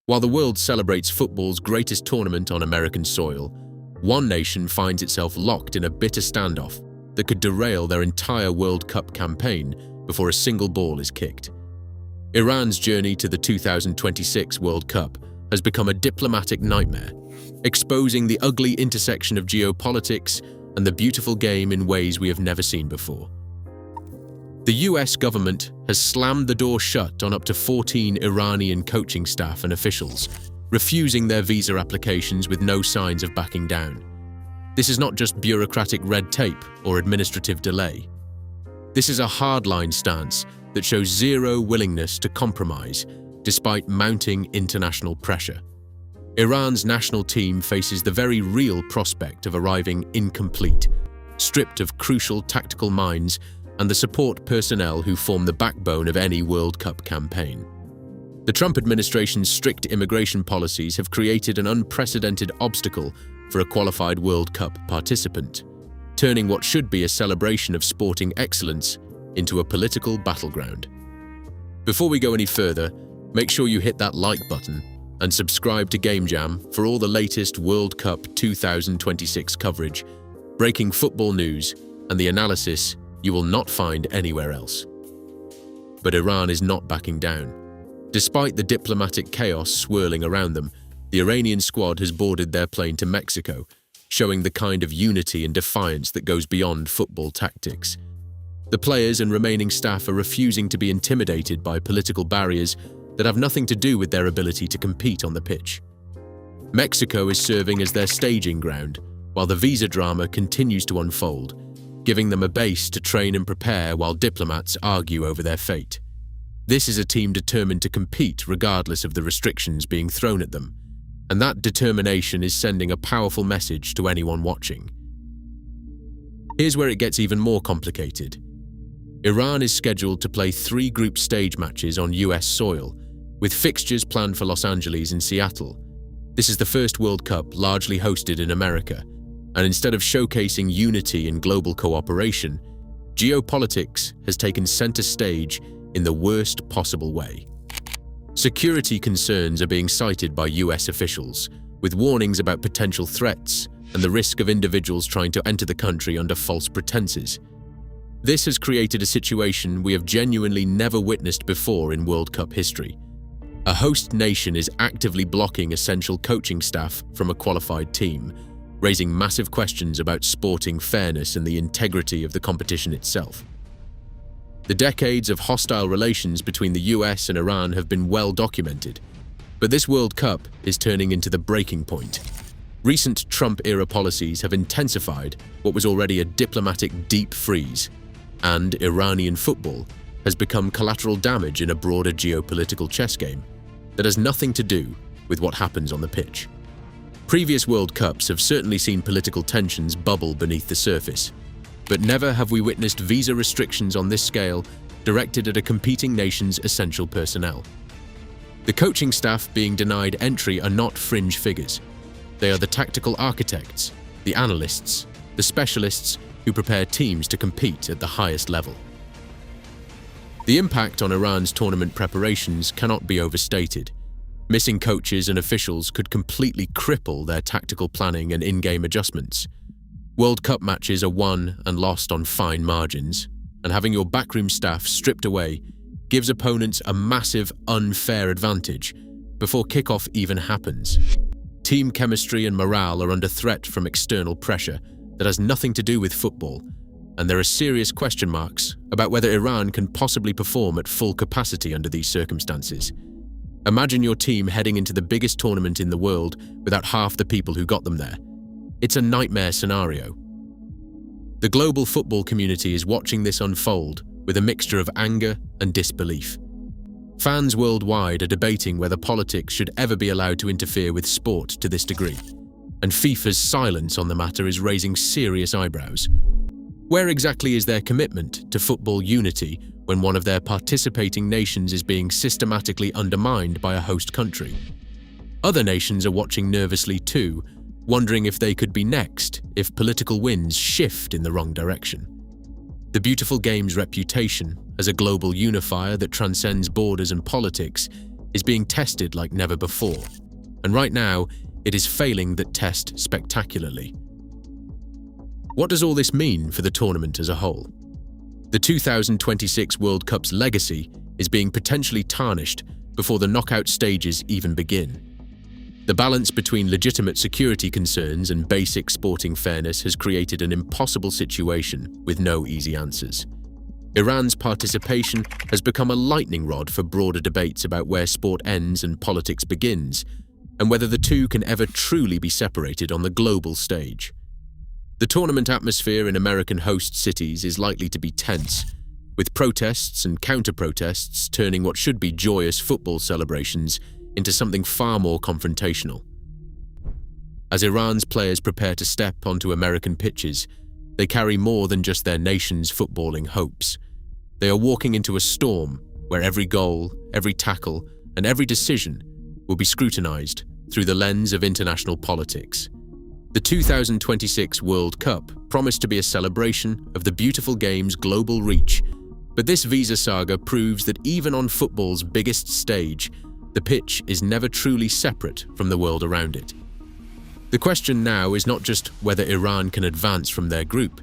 While the world celebrates football's greatest tournament on American soil, one nation finds itself locked in a bitter standoff that could derail their entire World Cup campaign before a single ball is kicked. Iran's journey to the 2026 World Cup has become a diplomatic nightmare, exposing the ugly intersection of geopolitics and the beautiful game in ways we have never seen before. The US government has slammed the door shut on up to 14 Iranian coaching staff and officials, refusing their visa applications with no signs of backing down. This is not just bureaucratic red tape or administrative delay. This is a hardline stance that shows zero willingness to compromise despite mounting international pressure. Iran's national team faces the very real prospect of arriving incomplete, stripped of crucial tactical minds and the support personnel who form the backbone of any World Cup campaign. The Trump administration's strict immigration policies have created an unprecedented obstacle for a qualified World Cup participant, turning what should be a celebration of sporting excellence into a political battleground. Before we go any further, make sure you hit that like button and subscribe to Game Jam for all the latest World Cup 2026 coverage, breaking football news, and the analysis you will not find anywhere else. But Iran is not backing down. Despite the diplomatic chaos swirling around them, the Iranian squad has boarded their plane to Mexico, showing the kind of unity and defiance that goes beyond football tactics. The players and remaining staff are refusing to be intimidated by political barriers that have nothing to do with their ability to compete on the pitch. Mexico is serving as their staging ground, while the visa drama continues to unfold, giving them a base to train and prepare while diplomats argue over their fate. This is a team determined to compete regardless of the restrictions being thrown at them, and that determination is sending a powerful message to anyone watching. Here's where it gets even more complicated. Iran is scheduled to play 3 group stage matches on US soil, with fixtures planned for Los Angeles and Seattle. This is the first World Cup largely hosted in America, and instead of showcasing unity and global cooperation, geopolitics has taken center stage in the worst possible way. Security concerns are being cited by US officials, with warnings about potential threats and the risk of individuals trying to enter the country under false pretenses. This has created a situation we have genuinely never witnessed before in World Cup history. A host nation is actively blocking essential coaching staff from a qualified team, raising massive questions about sporting fairness and the integrity of the competition itself. The decades of hostile relations between the US and Iran have been well documented, but this World Cup is turning into the breaking point. Recent Trump-era policies have intensified what was already a diplomatic deep freeze, and Iranian football has become collateral damage in a broader geopolitical chess game that has nothing to do with what happens on the pitch. Previous World Cups have certainly seen political tensions bubble beneath the surface, but never have we witnessed visa restrictions on this scale directed at a competing nation's essential personnel. The coaching staff being denied entry are not fringe figures. They are the tactical architects, the analysts, the specialists who prepare teams to compete at the highest level. The impact on Iran's tournament preparations cannot be overstated. Missing coaches and officials could completely cripple their tactical planning and in-game adjustments. World Cup matches are won and lost on fine margins, and having your backroom staff stripped away gives opponents a massive, unfair advantage before kickoff even happens. Team chemistry and morale are under threat from external pressure that has nothing to do with football, and there are serious question marks about whether Iran can possibly perform at full capacity under these circumstances. Imagine your team heading into the biggest tournament in the world without half the people who got them there. It's a nightmare scenario. The global football community is watching this unfold with a mixture of anger and disbelief. Fans worldwide are debating whether politics should ever be allowed to interfere with sport to this degree, and FIFA's silence on the matter is raising serious eyebrows. Where exactly is their commitment to football unity when one of their participating nations is being systematically undermined by a host country? Other nations are watching nervously too, wondering if they could be next if political winds shift in the wrong direction. The beautiful game's reputation as a global unifier that transcends borders and politics is being tested like never before, and right now, it is failing that test spectacularly. What does all this mean for the tournament as a whole? The 2026 World Cup's legacy is being potentially tarnished before the knockout stages even begin. The balance between legitimate security concerns and basic sporting fairness has created an impossible situation with no easy answers. Iran's participation has become a lightning rod for broader debates about where sport ends and politics begins, and whether the two can ever truly be separated on the global stage. The tournament atmosphere in American host cities is likely to be tense, with protests and counter-protests turning what should be joyous football celebrations into something far more confrontational. As Iran's players prepare to step onto American pitches, they carry more than just their nation's footballing hopes. They are walking into a storm where every goal, every tackle, and every decision will be scrutinized through the lens of international politics. The 2026 World Cup promised to be a celebration of the beautiful game's global reach, but this visa saga proves that even on football's biggest stage, the pitch is never truly separate from the world around it. The question now is not just whether Iran can advance from their group,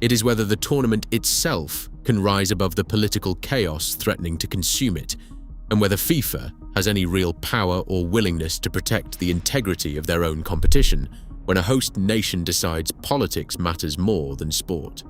it is whether the tournament itself can rise above the political chaos threatening to consume it, and whether FIFA has any real power or willingness to protect the integrity of their own competition when a host nation decides politics matters more than sport.